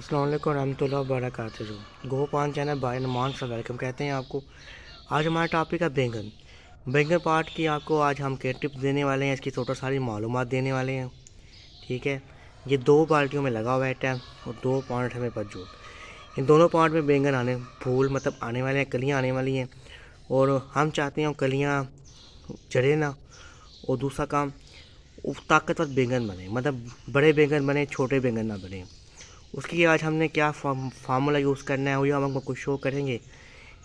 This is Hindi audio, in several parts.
अस्सलाम वालेकुम रहमतुल्लाहि व बरकातहू। गो पान चैनल बाय नुमान से वेलकम कहते हैं आपको। आज हमारा टॉपिक है बैंगन। बैंगन पार्ट की आपको आज हम के टिप्स देने वाले हैं, इसकी टोटल सारी मालूमात देने वाले हैं। ठीक है, ये 2 बाल्टियों में लगा हुआ है टाइम और 2 पार्ट हमें मौजूद। इन दोनों पार्ट में बैंगन आने फूल मतलब आने वाले हैं, कलियाँ आने वाली हैं और हम चाहते हैं कलियाँ चढ़े ना। और दूसरा काम ताकतवर बैंगन बने, मतलब बड़े बैंगन बने, छोटे बैंगन ना बने। उसकी आज हमने क्या फार्मूला यूज़ करना है वही हम आपको शो करेंगे।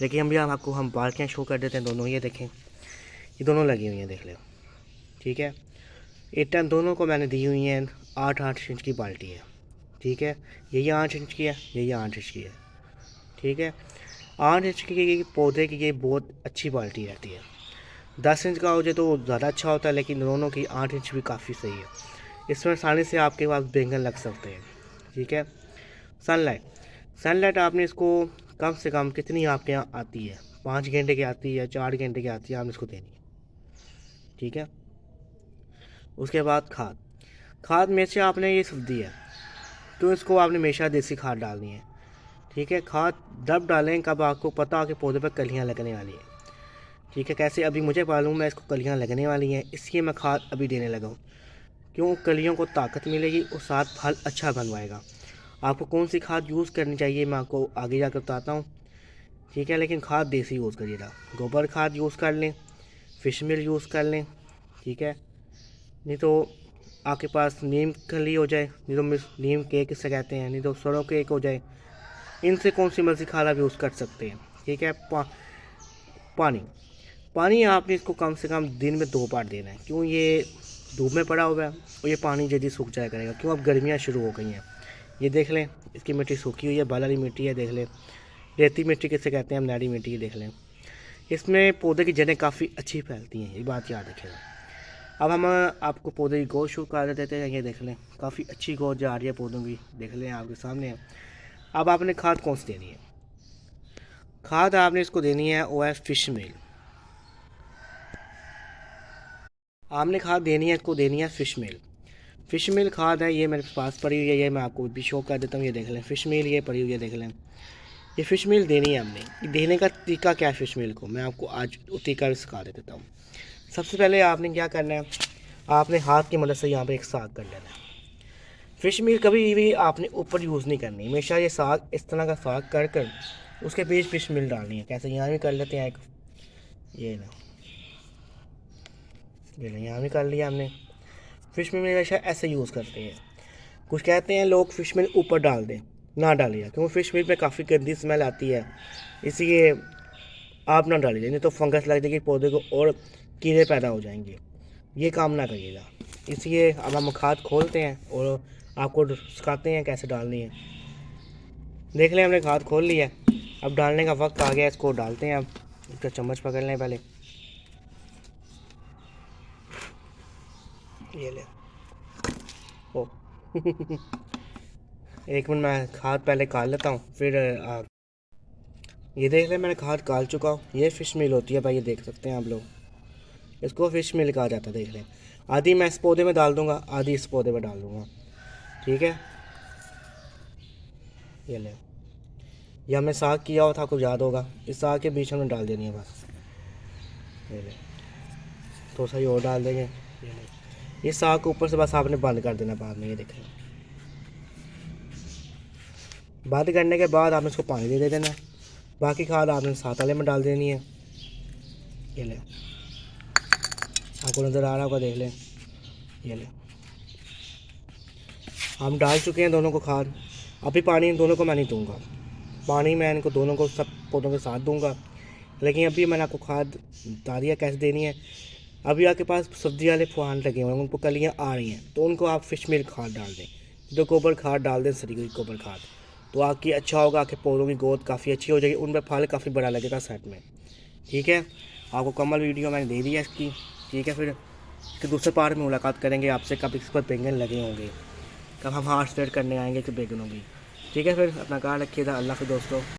लेकिन हम बाल्टियाँ शो कर देते हैं दोनों। ये देखें, ये दोनों लगी हुई हैं, देख लें। ठीक है, एक टाइम दोनों को मैंने दी हुई हैं 8-8 इंच की बाल्टी है। ठीक है, यही 8 इंच की है, यही 8 इंच की है। ठीक है, 8 इंच की पौधे की ये बहुत अच्छी बाल्टी रहती है। 10 इंच का हो जाए तो ज़्यादा अच्छा होता है, लेकिन दोनों की 8 इंच भी काफ़ी सही है। इसमें आसानी से आपके पास बैंगन लग सकते हैं। ठीक है, सनलाइट आपने इसको कम से कम कितनी आपके यहाँ आती है, 5 घंटे की आती है, 4 घंटे की आती है, आपने इसको देनी है। ठीक है, उसके बाद खाद में से आपने ये सब दी है तो इसको आपने हमेशा देसी खाद डालनी है। ठीक है, खाद जब डालें कब आपको पता हो कि पौधे पर कलियाँ लगने वाली हैं। ठीक है, कैसे अभी मुझे मालूम है इसको कलियाँ लगने वाली हैं, इसलिए मैं खाद अभी देने लगा हूँ। क्यों, कलियों को ताकत मिलेगी और साथ फल अच्छा बनवाएगा। आपको कौन सी खाद यूज़ करनी चाहिए मैं आपको आगे जाकर बताता हूँ। ठीक है, लेकिन खाद देसी यूज़ करिएगा। गोबर खाद यूज़ कर लें, फिश मिल यूज़ कर लें। ठीक है, नहीं तो आपके पास नीम खली हो जाए, नहीं तो नीम केक इसे कहते हैं, नहीं तो सरों केक हो जाए। इनसे कौन सी मर्जी खाद आप यूज़ कर सकते हैं। ठीक है, पानी आपने इसको कम से कम दिन में 2 बार देना है। क्यों, ये धूप में पड़ा हुआ है और ये पानी जल्दी सूख जाया करेगा। क्यों, अब गर्मियाँ शुरू हो गई हैं। ये देख लें, इसकी मिट्टी सूखी हुई है, बालारी मिट्टी है, देख लें। रेती मिट्टी किसे कहते हैं, हम नाड़ी मिट्टी की देख लें। इसमें पौधे की जड़ें काफ़ी अच्छी फैलती हैं, ये बात याद रखिएगा। अब हम आपको पौधे की ग्रोथ शुरू कर देते हैं। ये देख लें, काफ़ी अच्छी ग्रोथ जा रही है पौधों की, देख लें आपके सामने है। अब आपने खाद कौन सी देनी है, खाद आपने इसको देनी है OS फिश मील। आपने खाद देनी है, इसको देनी है फिश मील खाद है, ये मेरे पास पड़ी हुई है, ये मैं आपको भी शो कर देता हूँ। ये देख लें फिश मील, ये पड़ी हुई है, देख लें। ये फ़िश मील देनी है हमने। देने का तरीका क्या है फ़िश मील को, मैं आपको आज तरीका भी सिखा देता हूँ। सबसे पहले आपने क्या करना है, आपने हाथ की मदद से यहाँ पे एक साग कर लेना है। फ़िश मील कभी भी आपने ऊपर यूज़ नहीं करनी, हमेशा ये साग इस तरह का साग कर कर उसके बीच फ़िश मील डालनी है। कैसे, यहाँ भी कर लेते हैं एक, ये ना, ये ना, यहाँ भी कर लिया हमने। फ़िश मील हमेशा ऐसे यूज़ करते हैं। कुछ कहते हैं लोग फ़िश मील ऊपर डाल दें, ना डालिए, क्योंकि फ़िश मील में काफ़ी गंदी स्मेल आती है, इसलिए आप ना डालिए, नहीं तो फंगस लग जाएगी पौधे को और कीड़े पैदा हो जाएंगे। ये काम ना करिएगा। इसलिए अब हम खाद खोलते हैं और आपको सिखाते हैं कैसे डालनी है। देख लें, हमने खाद खोल लिया है, अब डालने का वक्त आ गया, इसको डालते हैं। अब इसका चम्मच पकड़ लें पहले, ये ले ओ एक मिनट, मैं खाद पहले काट लेता हूँ फिर ये देख लें, मैंने खाद काट चुका हूँ। ये फ़िश मील होती है भाई, ये देख सकते हैं आप लोग, इसको फ़िश मील कहा जाता है। देख लें, आधी मैं इस पौधे में डाल दूँगा, आधी इस पौधे में डाल दूँगा। ठीक है, ये ले, ये हमने साग किया हुआ था, आपको याद होगा, इस साग के बीच में डाल देनी है बस। ये ले, थोड़ा सा ये और डाल देंगे। ये ले, ये साग के ऊपर से बस आपने बंद कर देना बाद में। ये देखें, बंद करने के बाद आपने इसको पानी दे देना। बाकी खाद आपने साथ वाले में डाल देनी है। ये ले, आपको नज़र आ रहा होगा, देख लें। ये ले, हम डाल चुके हैं दोनों को खाद। अभी पानी इन दोनों को मैं नहीं दूंगा, पानी मैं इनको दोनों को सब पौधों के साथ दूंगा। लेकिन अभी मैंने आपको खाद बता दिया कैसे देनी है। अभी आपके पास सब्जी वाले फुहान लगे हुए हैं, उनको कलियाँ आ रही हैं, तो उनको आप फिश मील खाद डाल दें, जो गोबर खाद डाल दें, सरी हुई गोबर खाद, तो आपकी अच्छा होगा। आपके पौधों की ग्रोथ काफ़ी अच्छी हो जाएगी, उन पर फल काफ़ी बड़ा लगेगा सेट में। ठीक है, आपको कमल वीडियो मैंने दे दिया इसकी। ठीक है, फिर इसके दूसरे पार्ट में मुलाकात करेंगे आपसे, कब इस पर बैंगन लगे होंगे, कब हम हार्ट स्प्रेड करने आएंगे कि बैंगनों की। ठीक है, फिर अपना ख्याल रखिएगा। अल्लाह हाफ़िज़ दोस्तों।